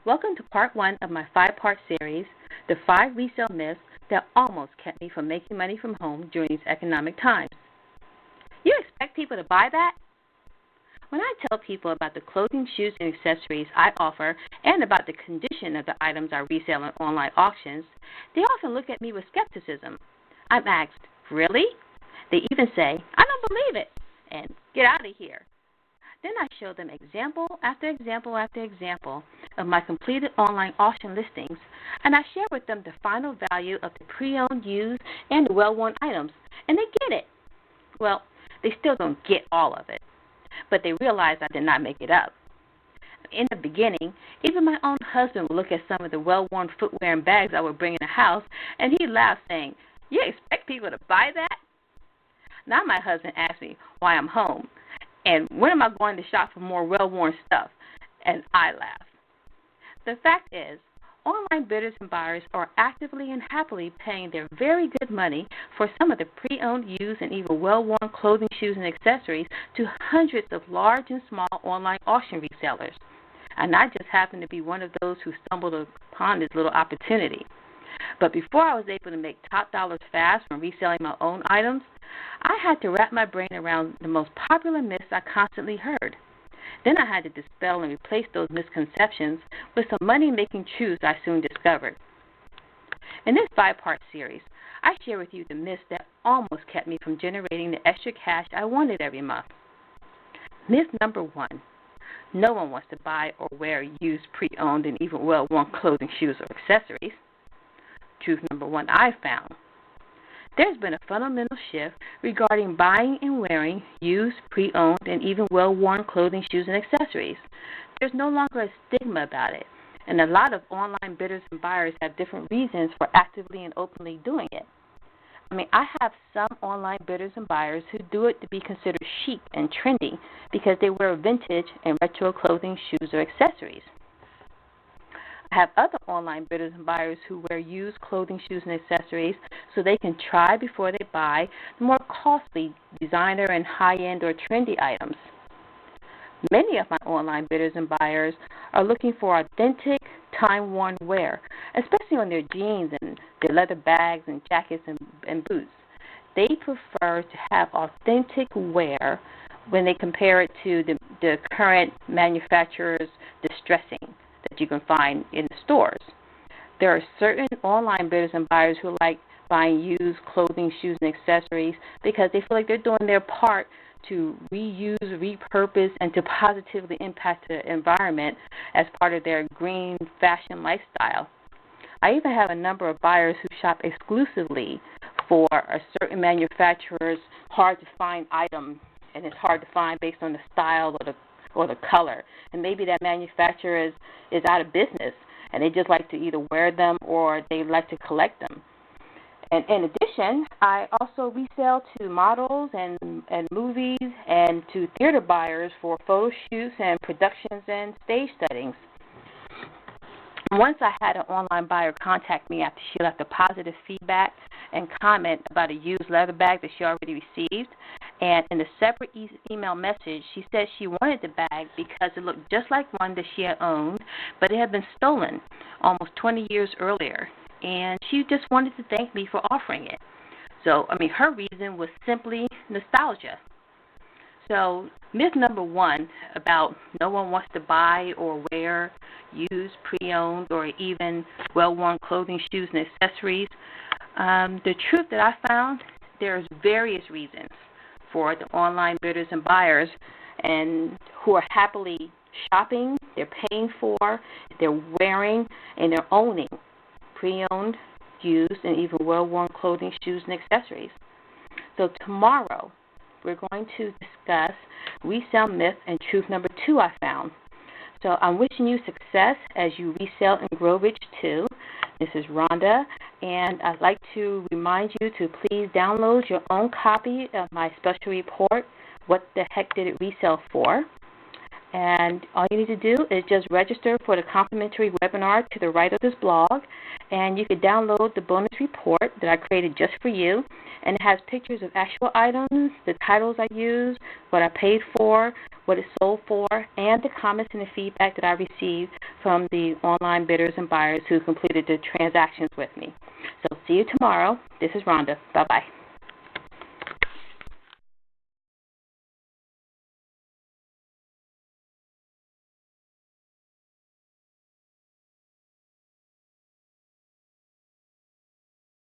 Welcome to part one of my 5-part series, The 5 Resale Myths That Almost Kept Me from Making Money from Home During These Economic Times. You expect people to buy that? When I tell people about the clothing, shoes, and accessories I offer and about the condition of the items I resell in online auctions, they often look at me with skepticism. I'm asked, really? They even say, I don't believe it, and get out of here. Then I show them example after example after example of my completed online auction listings, and I share with them the final value of the pre-owned, used, and well-worn items, and they get it. Well, they still don't get all of it, but they realize I did not make it up. In the beginning, even my own husband would look at some of the well-worn footwear and bags I would bring in the house, and he'd laugh, saying, "You expect people to buy that?" Now my husband asks me why I'm home, and when am I going to shop for more well-worn stuff? And I laugh. The fact is, online bidders and buyers are actively and happily paying their very good money for some of the pre-owned, used, and even well-worn clothing, shoes, and accessories to hundreds of large and small online auction resellers. And I just happen to be one of those who stumbled upon this little opportunity. But before I was able to make top dollars fast from reselling my own items, I had to wrap my brain around the most popular myths I constantly heard. Then I had to dispel and replace those misconceptions with some money-making truths I soon discovered. In this 5-part series, I share with you the myths that almost kept me from generating the extra cash I wanted every month. Myth number 1. No one wants to buy or wear used, pre-owned, and even well-worn clothing, shoes, or accessories. Truth number 1 I found. There's been a fundamental shift regarding buying and wearing used, pre-owned, and even well-worn clothing, shoes, and accessories. There's no longer a stigma about it, and a lot of online bidders and buyers have different reasons for actively and openly doing it. I have some online bidders and buyers who do it to be considered chic and trendy because they wear vintage and retro clothing, shoes, or accessories. I have other online bidders and buyers who wear used clothing, shoes, and accessories so they can try before they buy the more costly designer and high-end or trendy items. Many of my online bidders and buyers are looking for authentic, time-worn wear, especially on their jeans and their leather bags and jackets and boots. They prefer to have authentic wear when they compare it to the current manufacturer's distressing that you can find in the stores. There are certain online bidders and buyers who like buying used clothing, shoes, and accessories because they feel like they're doing their part to reuse, repurpose, and to positively impact the environment as part of their green fashion lifestyle. I even have a number of buyers who shop exclusively for a certain manufacturer's hard-to-find item, and it's hard to find based on the style or the color. And maybe that manufacturer is out of business, and they just like to either wear them or they like to collect them. And in addition, I also resell to models and movies and to theater buyers for photo shoots and productions and stage settings. Once I had an online buyer contact me after she left a positive feedback and comment about a used leather bag that she already received. And in a separate email message, she said she wanted the bag because it looked just like one that she had owned, but it had been stolen almost 20 years earlier. And she just wanted to thank me for offering it. So, her reason was simply nostalgia. So, myth number 1 about no one wants to buy or wear used, pre-owned, or even well-worn clothing, shoes, and accessories. The truth that I found, there's various reasons for the online bidders and buyers and who are happily shopping, they're paying for, they're wearing, and they're owning pre-owned, used, and even well-worn clothing, shoes, and accessories. So tomorrow, we're going to discuss resale myth and truth number 2 I found. So I'm wishing you success as you resell and grow rich too. This is Rhonda, and I'd like to remind you to please download your own copy of my special report, What the Heck Did It Resell For? And all you need to do is just register for the complimentary webinar to the right of this blog, and you can download the bonus report that I created just for you. And it has pictures of actual items, the titles I used, what I paid for, what it sold for, and the comments and the feedback that I received from the online bidders and buyers who completed the transactions with me. So see you tomorrow. This is Rhonda. Bye-bye.